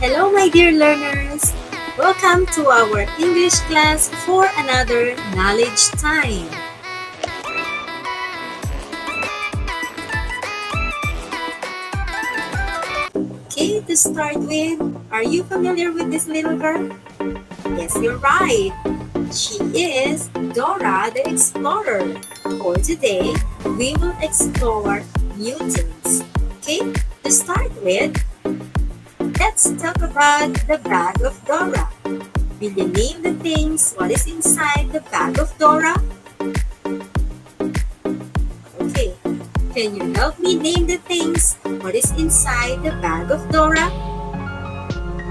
Hello, my dear learners! Welcome to our English class for another knowledge time. Okay, to start with, are you familiar with this little girl? Yes, you're right. She is Dora the Explorer. For today, we will explore new things. Okay, to start with, let's talk about the bag of Dora. Will you name the things? What is inside the bag of Dora? Okay, can you help me name the things? What is inside the bag of Dora?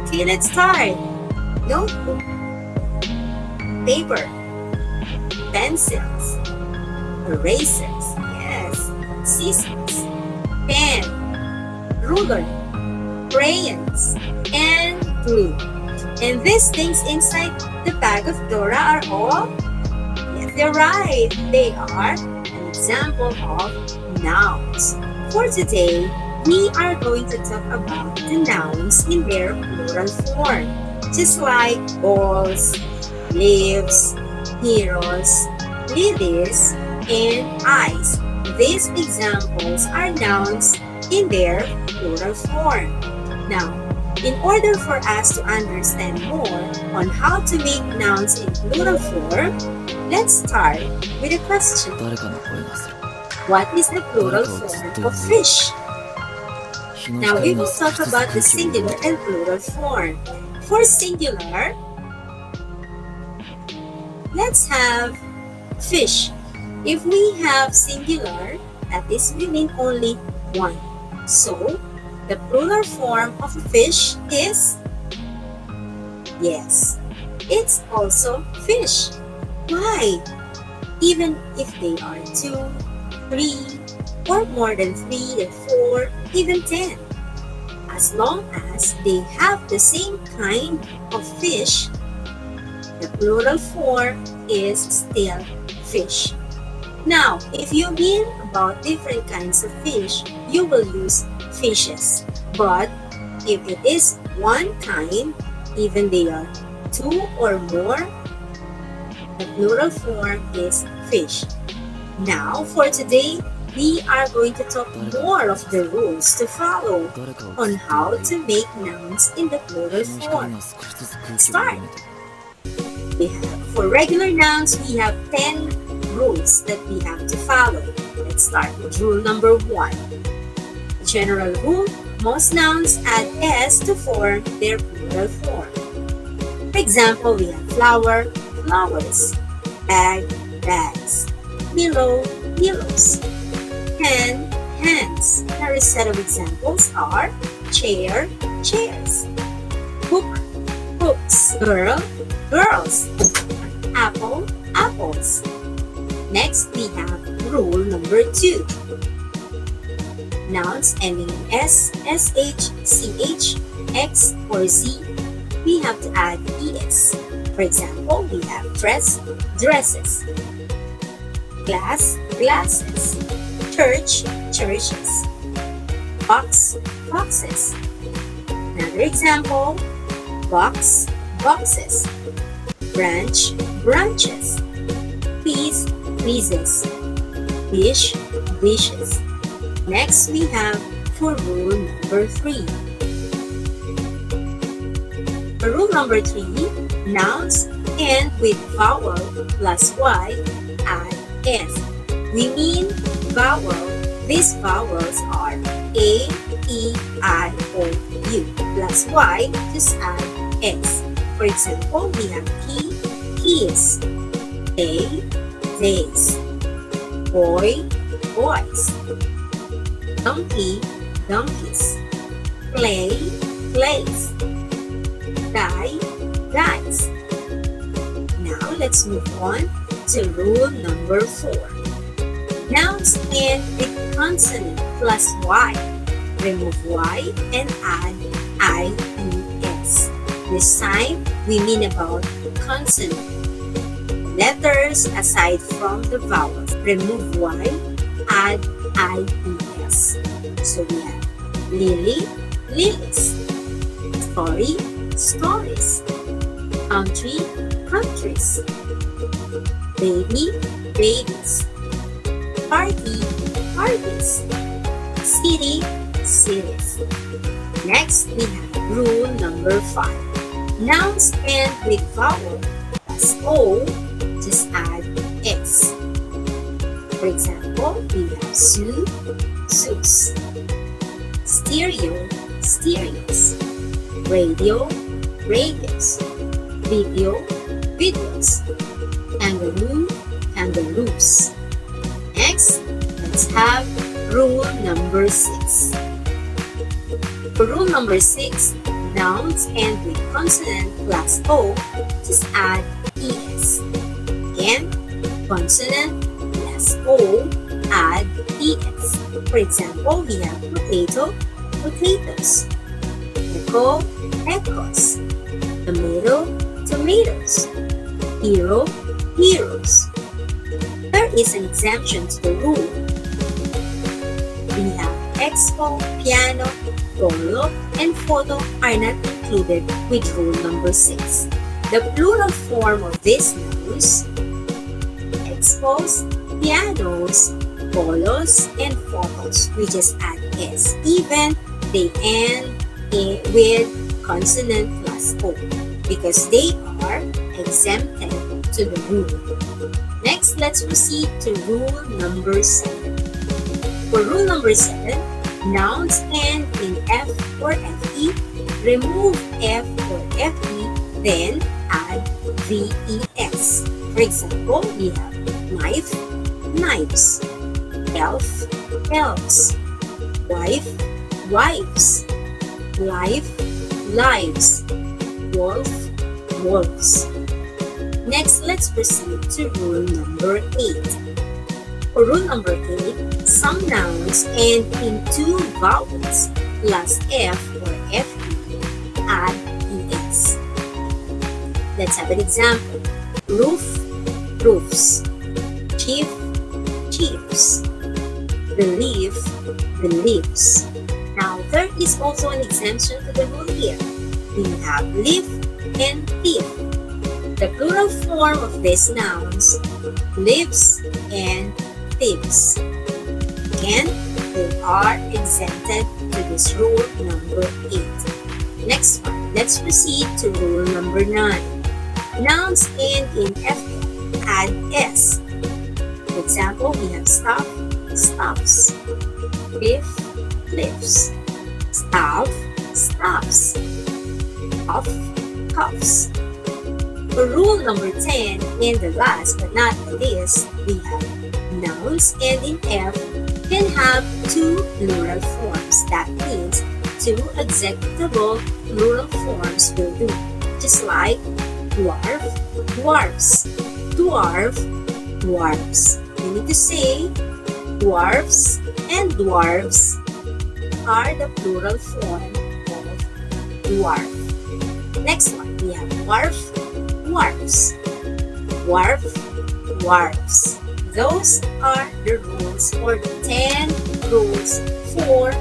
Okay, let's start. Notebook, paper, pencils, erasers, yes, scissors, pen, ruler, crayons, and glue. And these things inside the bag of Dora are all? Yes, you're right. They are an example of nouns. For today, we are going to talk about the nouns in their plural form. Just like balls, leaves, heroes, lilies, and eyes. These examples are nouns in their plural form. Now, in order for us to understand more on how to make nouns in plural form, let's start with a question. What is the plural form of fish? Now we will talk about the singular and plural form. For singular, let's have fish. If we have singular, that is we mean only one. So, the plural form of a fish is, yes, it's also fish. Why? Even if they are 2, 3, or more than 3 and 4, even 10. As long as they have the same kind of fish, the plural form is still fish. Now, if you mean about different kinds of fish, you will use fishes. But if it is one kind, even they are 2 or more, the plural form is fish. Now, for today, we are going to talk more of the rules to follow on how to make nouns in the plural form. Start! For regular nouns, we have 10 rules that we have to follow. Let's start with rule number 1. General rule, most nouns add s to form their plural form. For example, we have flower, flowers, bag, bags, pillow, pillows, hand, hands. Another set of examples are chair, chairs, book, books, girl, girls, apple, apples. Next, we have rule number 2. Nouns ending in s, sh, ch, x, or z, we have to add es. For example, we have dress, dresses, glass, glasses, church, churches, box, boxes. Another example, box, boxes, branch, branches, please, pleases, dish, dishes. Next, we have for rule number 3. For rule number 3, nouns end with vowel plus y, add s. We mean vowel. These vowels are a, e, I, o, u. Plus y, just add s. For example, we have key, keys, day, days, boy, boys, donkey, donkeys, play, plays, die, dies. Now let's move on to rule number 4. Nouns end with consonant plus y. Remove y and add ies. This time, we mean about consonant. Letters aside from the vowels. Remove y, add ies. So we have lily, lilies, Story, stories. Country, countries. Baby, babies. Party, parties. City, cities. Next, we have rule number 5. Nouns end with vowel plus O, just add S. For example, we have zoo, zoos. Stereo, stereos. Radio, radios. Video, videos. Kangaroo, kangaroos. Next, let's have rule number 6. For rule number 6, nouns end with consonant plus O, just add ES. Again, consonant plus O, add ES. For example, we have potato, potatoes. Echo, echoes. Tomato, tomatoes. Hero, heroes. There is an exemption to the rule. We have expo, piano, polo, and photo are not included with rule number 6. The plural form of these nouns, expos, pianos, polos, and photos, we just add S. Even they end with consonant plus O because they are exempted to the rule. Next, let's proceed to rule number 7. For rule number 7, nouns end in F or FE, remove F or FE, then add VES. For example, we have knife, knives. Elf, elves. Wife, wives. Life, lives. Wolf, wolves. Next, let's proceed to rule number 8. For rule number 8, some nouns end in 2 vowels plus F or FE, add ES. Let's have an example. Roof, roofs. Chief, chiefs. Believe, believes. Now, there is also an exemption to the rule here. We have live and thief. The plural form of these nouns, lives and thieves. Again, they are exempted to this rule number 8. Next one, let's proceed to rule number 9. Nouns end in FF, add S. For example, we have stuff, stuffs. Cliff, cliffs. Staff, staffs. Cuff, cuffs. For rule number 10, and the last but not the least, we have nouns ending F can have 2 plural forms. That means 2 executable plural forms will do. Just like dwarf, dwarfs, dwarf, dwarfs. You need to say dwarfs and dwarfs are the plural form of dwarf. Next one, we have dwarf, dwarfs. Dwarf, dwarfs. Those are the rules or the 10 rules for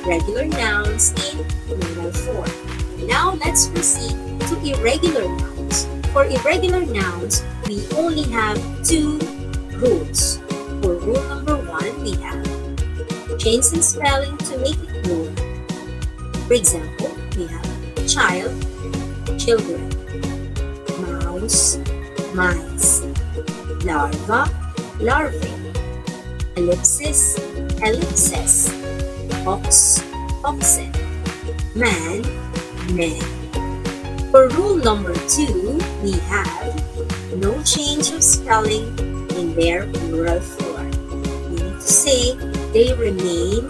regular nouns in plural form. Now let's proceed to irregular nouns. For irregular nouns, we only have 2 rules. For rule number 1, we have change the spelling to make it plural. For example, we have child, children. Mouse, mice. Larva, larvae. Ellipsis, ellipses. Ox, oxen. Man, men. For rule number 2, we have no change of spelling in their plural form. We need to say they remain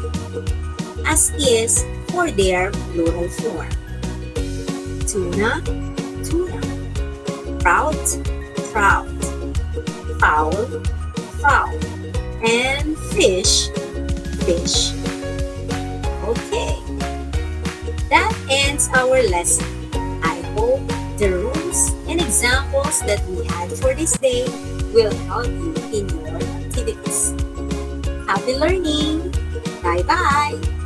as is for their plural form. Tuna, tuna. Trout, trout. Fowl, fowl. And fish, fish. Okay, that ends our lesson. I hope the rules and examples that we had for this day will help you in your activities. Happy learning! Bye-bye!